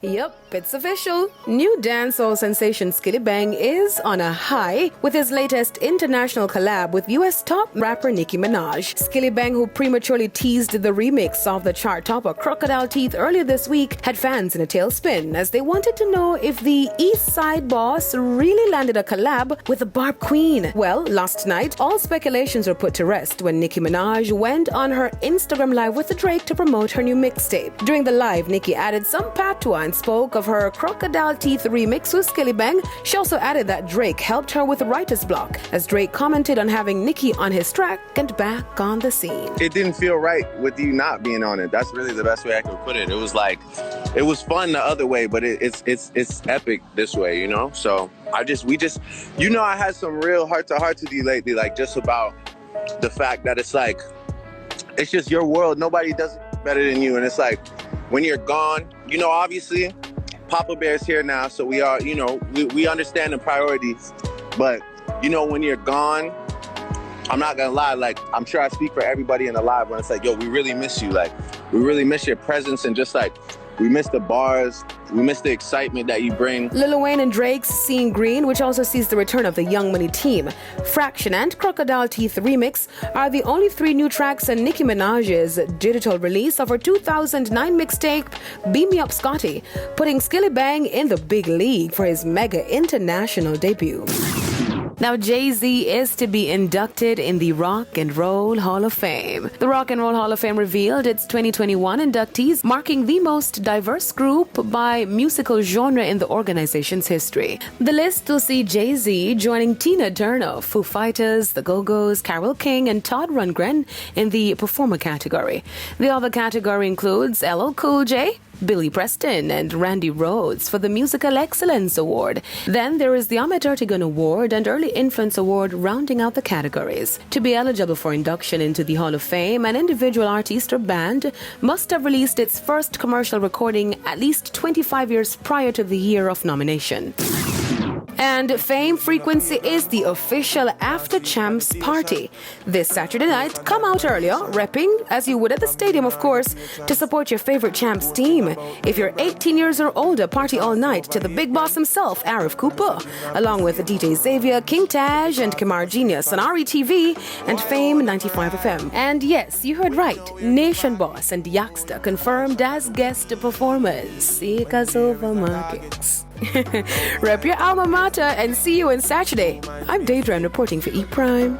Yep, it's official. New dancehall sensation Skilly Bang is on a high with his latest international collab with US top rapper Nicki Minaj. Skilly Bang, who prematurely teased the remix of the chart topper Crocodile Teeth earlier this week, had fans in a tailspin as they wanted to know if the East Side boss really landed a collab with the Barb Queen. Well, last night, all speculations were put to rest when Nicki Minaj went on her Instagram live with Drake to promote her new mixtape. During the live, Nicki added some patois and spoke of her Crocodile Teeth remix with Skilly Bang. She also added that Drake helped her with writer's block, as Drake commented on having Nicki on his track and back on the scene. It didn't feel right with you not being on it. That's really the best way I could put it. It was like, it was fun the other way, but it's epic this way, you know? So I had some real heart-to-hearts with you lately, like just about the fact that it's like, it's just your world. Nobody does it better than you. And it's like, when you're gone, you know, obviously, Papa Bear's here now, so we are, you know, we understand the priorities. But, you know, when you're gone, I'm not gonna lie, like, I'm sure I speak for everybody in the live when it's like, yo, we really miss you. Like, we really miss your presence, and just like, we miss the bars, we miss the excitement that you bring. Lil Wayne and Drake's Seeing Green, which also sees the return of the Young Money team, Fraction and Crocodile Teeth remix, are the only three new tracks in Nicki Minaj's digital release of her 2009 mixtape, Beam Me Up Scotty, putting Skilly Bang in the big league for his mega international debut. Now, Jay-Z is to be inducted in the Rock and Roll Hall of Fame. The Rock and Roll Hall of Fame revealed its 2021 inductees, marking the most diverse group by musical genre in the organization's history. The list will see Jay-Z joining Tina Turner, Foo Fighters, The Go-Go's, Carole King, and Todd Rundgren in the performer category. The other category includes LL Cool J, Billy Preston, and Randy Rhoads for the Musical Excellence Award. Then there is the Ahmet Ertegun Award and Early Influence Award rounding out the categories. To be eligible for induction into the Hall of Fame, an individual artist or band must have released its first commercial recording at least 25 years prior to the year of nomination. And Fame Frequency is the official After Champs party. This Saturday night, come out earlier, repping, as you would at the stadium, of course, to support your favorite Champs team. If you're 18 years or older, party all night to the big boss himself, Arif Cooper, along with DJ Xavier, King Taj, and Kamar Genius on RETV and Fame 95 FM. And yes, you heard right, Nation Boss and Yaksta confirmed as guest performers. Sikazova Markets. Rep your alma mater and see you on Saturday. I'm Daedra reporting for E! Prime.